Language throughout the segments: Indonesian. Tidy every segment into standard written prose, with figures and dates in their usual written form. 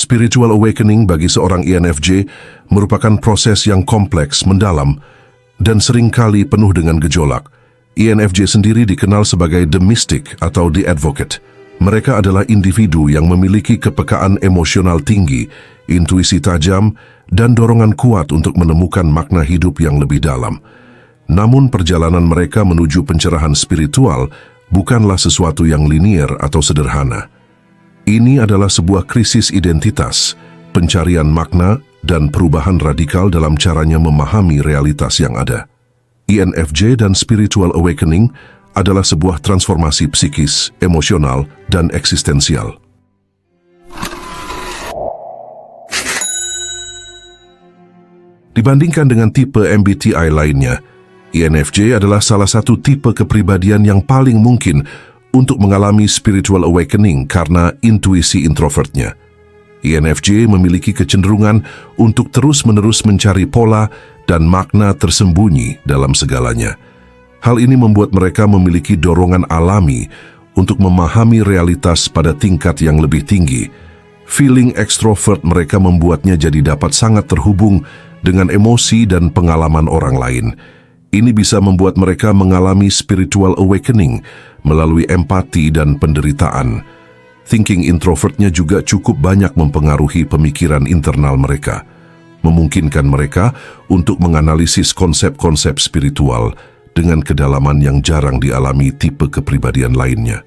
Spiritual awakening bagi seorang INFJ merupakan proses yang kompleks, mendalam, dan seringkali penuh dengan gejolak. INFJ sendiri dikenal sebagai the mystic atau the advocate. Mereka adalah individu yang memiliki kepekaan emosional tinggi, intuisi tajam, dan dorongan kuat untuk menemukan makna hidup yang lebih dalam. Namun perjalanan mereka menuju pencerahan spiritual bukanlah sesuatu yang linier atau sederhana. Ini adalah sebuah krisis identitas, pencarian makna, dan perubahan radikal dalam caranya memahami realitas yang ada. INFJ dan spiritual awakening adalah sebuah transformasi psikis, emosional, dan eksistensial. Dibandingkan dengan tipe MBTI lainnya, INFJ adalah salah satu tipe kepribadian yang paling mungkin untuk mengalami spiritual awakening karena intuisi introvertnya. INFJ memiliki kecenderungan untuk terus-menerus mencari pola dan makna tersembunyi dalam segalanya. Hal ini membuat mereka memiliki dorongan alami untuk memahami realitas pada tingkat yang lebih tinggi. Feeling extrovert mereka membuatnya jadi dapat sangat terhubung dengan emosi dan pengalaman orang lain. Ini bisa membuat mereka mengalami spiritual awakening melalui empati dan penderitaan. Thinking introvertnya juga cukup banyak mempengaruhi pemikiran internal mereka, memungkinkan mereka untuk menganalisis konsep-konsep spiritual dengan kedalaman yang jarang dialami tipe kepribadian lainnya.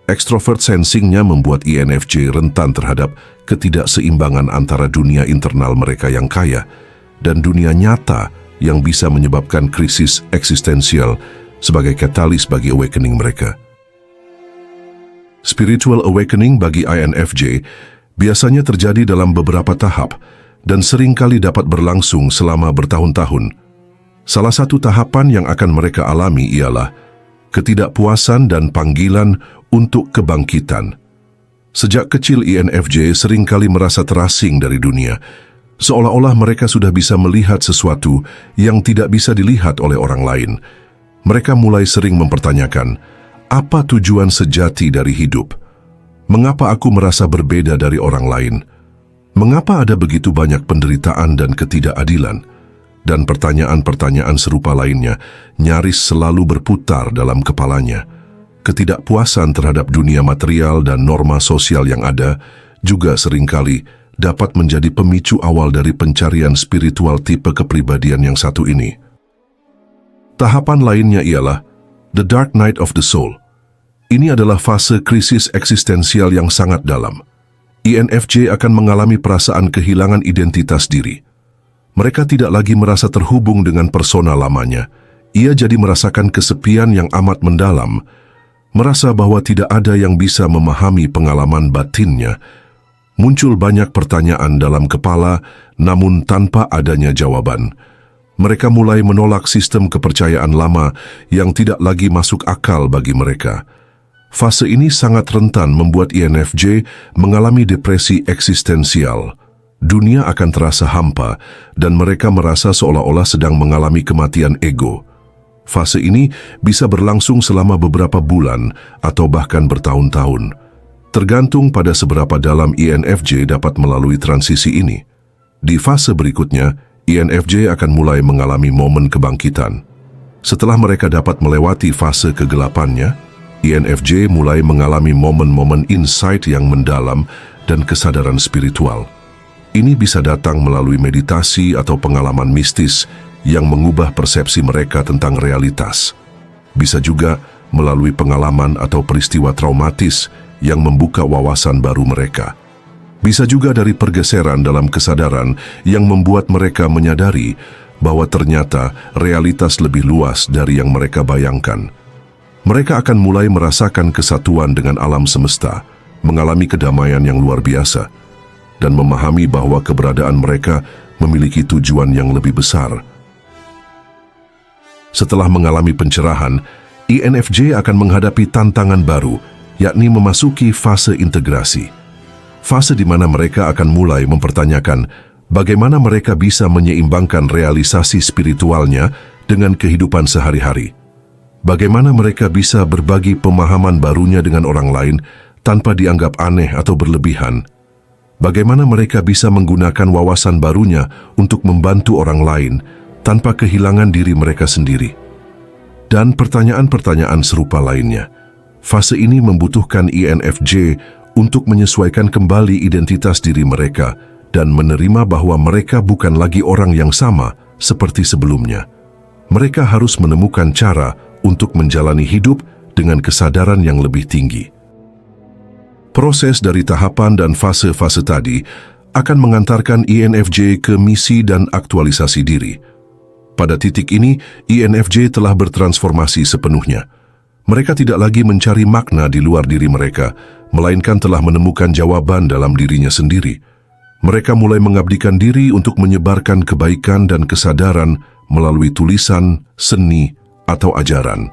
Extrovert sensingnya membuat INFJ rentan terhadap ketidakseimbangan antara dunia internal mereka yang kaya dan dunia nyata yang bisa menyebabkan krisis eksistensial sebagai katalis bagi awakening mereka. Spiritual awakening bagi INFJ biasanya terjadi dalam beberapa tahap dan seringkali dapat berlangsung selama bertahun-tahun. Salah satu tahapan yang akan mereka alami ialah ketidakpuasan dan panggilan untuk kebangkitan. Sejak kecil INFJ seringkali merasa terasing dari dunia, seolah-olah mereka sudah bisa melihat sesuatu yang tidak bisa dilihat oleh orang lain. Mereka mulai sering mempertanyakan, apa tujuan sejati dari hidup? Mengapa aku merasa berbeda dari orang lain? Mengapa ada begitu banyak penderitaan dan ketidakadilan? Dan pertanyaan-pertanyaan serupa lainnya nyaris selalu berputar dalam kepalanya. Ketidakpuasan terhadap dunia material dan norma sosial yang ada juga seringkali dapat menjadi pemicu awal dari pencarian spiritual tipe kepribadian yang satu ini. Tahapan lainnya ialah The Dark Night of the Soul. Ini adalah fase krisis eksistensial yang sangat dalam. INFJ akan mengalami perasaan kehilangan identitas diri. Mereka tidak lagi merasa terhubung dengan persona lamanya. Ia jadi merasakan kesepian yang amat mendalam, merasa bahwa tidak ada yang bisa memahami pengalaman batinnya. Muncul banyak pertanyaan dalam kepala, namun tanpa adanya jawaban. Mereka mulai menolak sistem kepercayaan lama yang tidak lagi masuk akal bagi mereka. Fase ini sangat rentan membuat INFJ mengalami depresi eksistensial. Dunia akan terasa hampa dan mereka merasa seolah-olah sedang mengalami kematian ego. Fase ini bisa berlangsung selama beberapa bulan atau bahkan bertahun-tahun. Tergantung pada seberapa dalam INFJ dapat melalui transisi ini. Di fase berikutnya, INFJ akan mulai mengalami momen kebangkitan. Setelah mereka dapat melewati fase kegelapannya, INFJ mulai mengalami momen-momen insight yang mendalam dan kesadaran spiritual. Ini bisa datang melalui meditasi atau pengalaman mistis yang mengubah persepsi mereka tentang realitas. Bisa juga melalui pengalaman atau peristiwa traumatis yang membuka wawasan baru mereka. Bisa juga dari pergeseran dalam kesadaran yang membuat mereka menyadari bahwa ternyata realitas lebih luas dari yang mereka bayangkan. Mereka akan mulai merasakan kesatuan dengan alam semesta, mengalami kedamaian yang luar biasa, dan memahami bahwa keberadaan mereka memiliki tujuan yang lebih besar. Setelah mengalami pencerahan, INFJ akan menghadapi tantangan baru, yakni memasuki fase integrasi. Fase di mana mereka akan mulai mempertanyakan bagaimana mereka bisa menyeimbangkan realisasi spiritualnya dengan kehidupan sehari-hari. Bagaimana mereka bisa berbagi pemahaman barunya dengan orang lain tanpa dianggap aneh atau berlebihan. bagaimana mereka bisa menggunakan wawasan barunya untuk membantu orang lain tanpa kehilangan diri mereka sendiri. Dan pertanyaan-pertanyaan serupa lainnya. Fase ini membutuhkan INFJ untuk menyesuaikan kembali identitas diri mereka dan menerima bahwa mereka bukan lagi orang yang sama seperti sebelumnya. Mereka harus menemukan cara untuk menjalani hidup dengan kesadaran yang lebih tinggi. Proses dari tahapan dan fase-fase tadi akan mengantarkan INFJ ke misi dan aktualisasi diri. Pada titik ini, INFJ telah bertransformasi sepenuhnya. Mereka tidak lagi mencari makna di luar diri mereka, melainkan telah menemukan jawaban dalam dirinya sendiri. Mereka mulai mengabdikan diri untuk menyebarkan kebaikan dan kesadaran melalui tulisan, seni, atau ajaran.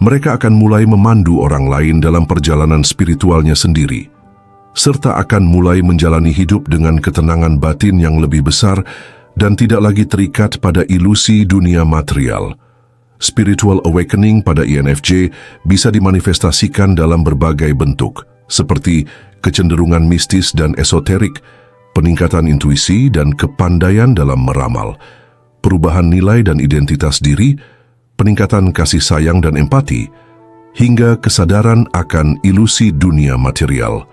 Mereka akan mulai memandu orang lain dalam perjalanan spiritualnya sendiri, serta akan mulai menjalani hidup dengan ketenangan batin yang lebih besar dan tidak lagi terikat pada ilusi dunia material. Spiritual awakening pada INFJ bisa dimanifestasikan dalam berbagai bentuk, seperti kecenderungan mistis dan esoterik, peningkatan intuisi dan kepandaian dalam meramal, perubahan nilai dan identitas diri, peningkatan kasih sayang dan empati, hingga kesadaran akan ilusi dunia material.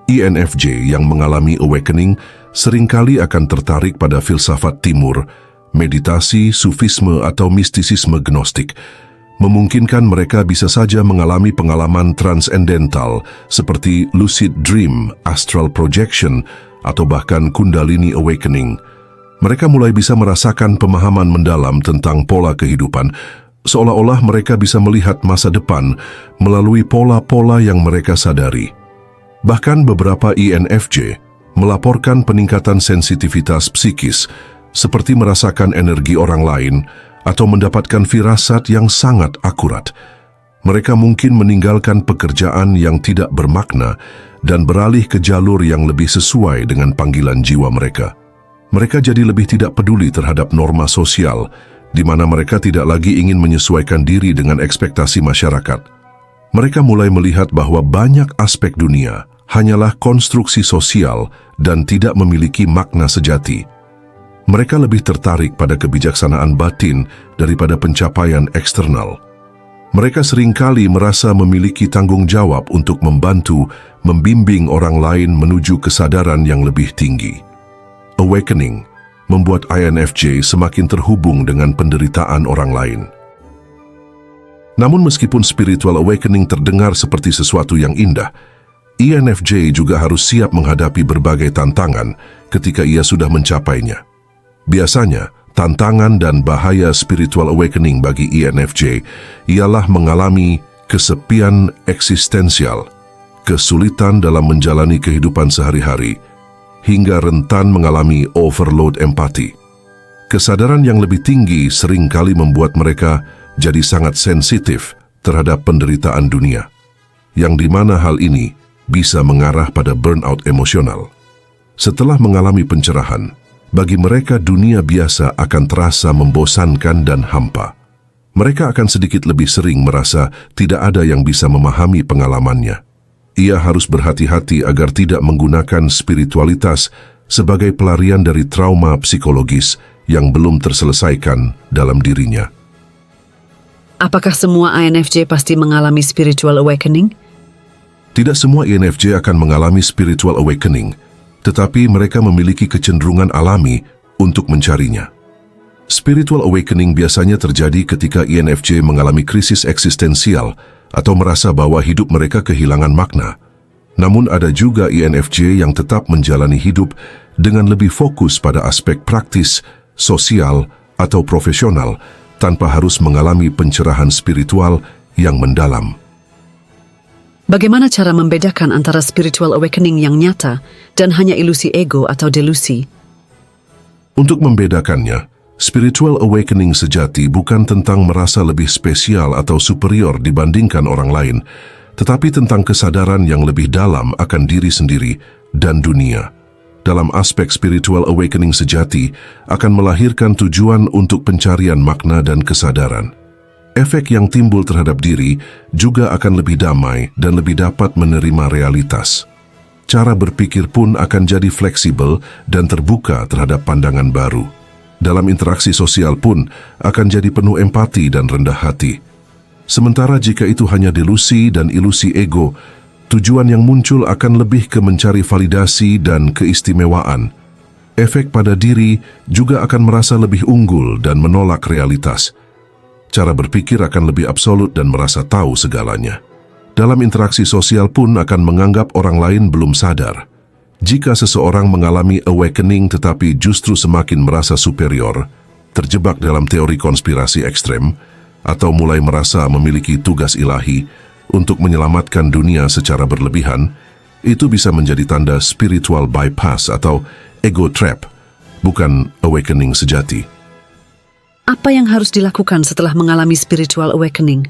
INFJ yang mengalami awakening seringkali akan tertarik pada filsafat timur, meditasi, sufisme atau mistisisme gnostik. Memungkinkan mereka bisa saja mengalami pengalaman transendental seperti lucid dream, astral projection, atau bahkan kundalini awakening. Mereka mulai bisa merasakan pemahaman mendalam tentang pola kehidupan, seolah-olah mereka bisa melihat masa depan melalui pola-pola yang mereka sadari. Bahkan beberapa INFJ melaporkan peningkatan sensitivitas psikis, seperti merasakan energi orang lain atau mendapatkan firasat yang sangat akurat. Mereka mungkin meninggalkan pekerjaan yang tidak bermakna dan beralih ke jalur yang lebih sesuai dengan panggilan jiwa mereka. Mereka jadi lebih tidak peduli terhadap norma sosial, di mana mereka tidak lagi ingin menyesuaikan diri dengan ekspektasi masyarakat. Mereka mulai melihat bahwa banyak aspek dunia hanyalah konstruksi sosial dan tidak memiliki makna sejati. Mereka lebih tertarik pada kebijaksanaan batin daripada pencapaian eksternal. Mereka seringkali merasa memiliki tanggung jawab untuk membantu, membimbing orang lain menuju kesadaran yang lebih tinggi. Awakening membuat INFJ semakin terhubung dengan penderitaan orang lain. Namun meskipun spiritual awakening terdengar seperti sesuatu yang indah, INFJ juga harus siap menghadapi berbagai tantangan ketika ia sudah mencapainya. Biasanya, tantangan dan bahaya spiritual awakening bagi INFJ ialah mengalami kesepian eksistensial, kesulitan dalam menjalani kehidupan sehari-hari, hingga rentan mengalami overload empati. Kesadaran yang lebih tinggi seringkali membuat mereka jadi sangat sensitif terhadap penderitaan dunia, yang di mana hal ini bisa mengarah pada burnout emosional. Setelah mengalami pencerahan, bagi mereka dunia biasa akan terasa membosankan dan hampa. Mereka akan sedikit lebih sering merasa tidak ada yang bisa memahami pengalamannya. Ia harus berhati-hati agar tidak menggunakan spiritualitas sebagai pelarian dari trauma psikologis yang belum terselesaikan dalam dirinya. Apakah semua INFJ pasti mengalami spiritual awakening? Tidak semua INFJ akan mengalami spiritual awakening, tetapi mereka memiliki kecenderungan alami untuk mencarinya. Spiritual awakening biasanya terjadi ketika INFJ mengalami krisis eksistensial atau merasa bahwa hidup mereka kehilangan makna. Namun ada juga INFJ yang tetap menjalani hidup dengan lebih fokus pada aspek praktis, sosial, atau profesional tanpa harus mengalami pencerahan spiritual yang mendalam. Bagaimana cara membedakan antara spiritual awakening yang nyata dan hanya ilusi ego atau delusi? Untuk membedakannya, spiritual awakening sejati bukan tentang merasa lebih spesial atau superior dibandingkan orang lain, tetapi tentang kesadaran yang lebih dalam akan diri sendiri dan dunia. Dalam aspek spiritual awakening sejati akan melahirkan tujuan untuk pencarian makna dan kesadaran. Efek yang timbul terhadap diri juga akan lebih damai dan lebih dapat menerima realitas. cara berpikir pun akan jadi fleksibel dan terbuka terhadap pandangan baru. Dalam interaksi sosial pun akan jadi penuh empati dan rendah hati. Sementara jika itu hanya delusi dan ilusi ego, tujuan yang muncul akan lebih ke mencari validasi dan keistimewaan. Efek pada diri juga akan merasa lebih unggul dan menolak realitas. Cara berpikir akan lebih absolut dan merasa tahu segalanya. Dalam interaksi sosial pun akan menganggap orang lain belum sadar. Jika seseorang mengalami awakening tetapi justru semakin merasa superior, terjebak dalam teori konspirasi ekstrem, atau mulai merasa memiliki tugas ilahi untuk menyelamatkan dunia secara berlebihan, itu bisa menjadi tanda spiritual bypass atau ego trap, bukan awakening sejati. Apa yang harus dilakukan setelah mengalami spiritual awakening?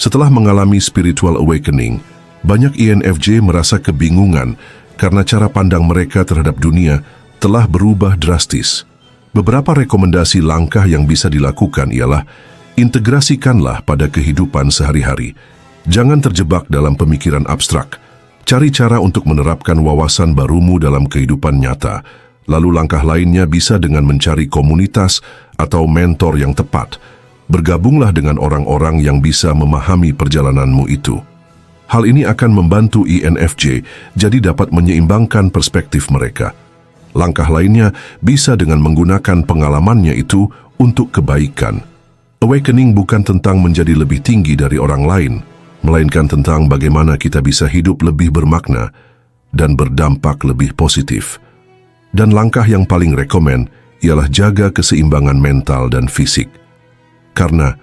Setelah mengalami spiritual awakening, banyak INFJ merasa kebingungan karena cara pandang mereka terhadap dunia telah berubah drastis. Beberapa rekomendasi langkah yang bisa dilakukan ialah integrasikanlah pada kehidupan sehari-hari. Jangan terjebak dalam pemikiran abstrak. Cari cara untuk menerapkan wawasan barumu dalam kehidupan nyata. Lalu langkah lainnya bisa dengan mencari komunitas atau mentor yang tepat. Bergabunglah dengan orang-orang yang bisa memahami perjalananmu itu. Hal ini akan membantu INFJ jadi dapat menyeimbangkan perspektif mereka. Langkah lainnya bisa dengan menggunakan pengalamannya itu untuk kebaikan. Awakening bukan tentang menjadi lebih tinggi dari orang lain, melainkan tentang bagaimana kita bisa hidup lebih bermakna dan berdampak lebih positif. Dan langkah yang paling rekomen ialah jaga keseimbangan mental dan fisik. Karena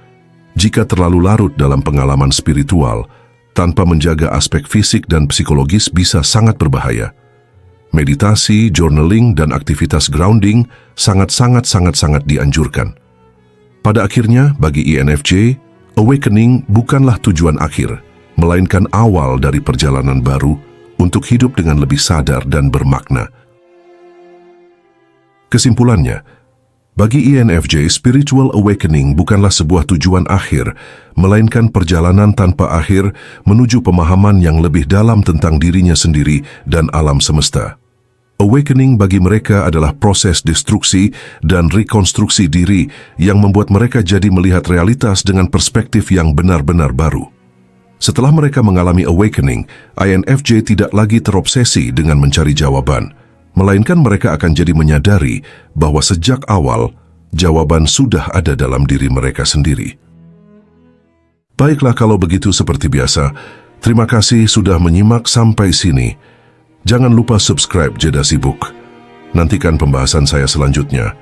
jika terlalu larut dalam pengalaman spiritual, tanpa menjaga aspek fisik dan psikologis bisa sangat berbahaya. Meditasi, journaling, dan aktivitas grounding sangat dianjurkan. Pada akhirnya, bagi INFJ, awakening bukanlah tujuan akhir, melainkan awal dari perjalanan baru untuk hidup dengan lebih sadar dan bermakna. Kesimpulannya, bagi INFJ, spiritual awakening bukanlah sebuah tujuan akhir, melainkan perjalanan tanpa akhir menuju pemahaman yang lebih dalam tentang dirinya sendiri dan alam semesta. Awakening bagi mereka adalah proses destruksi dan rekonstruksi diri yang membuat mereka jadi melihat realitas dengan perspektif yang benar-benar baru. Setelah mereka mengalami awakening, INFJ tidak lagi terobsesi dengan mencari jawaban, melainkan mereka akan jadi menyadari bahwa sejak awal, jawaban sudah ada dalam diri mereka sendiri. Baiklah kalau begitu seperti biasa, terima kasih sudah menyimak sampai sini. Jangan lupa subscribe Jeda Sibuk. Nantikan pembahasan saya selanjutnya.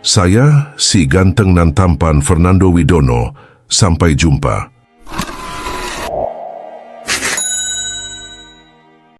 Saya, si ganteng nan tampan Fernando Widono. Sampai jumpa.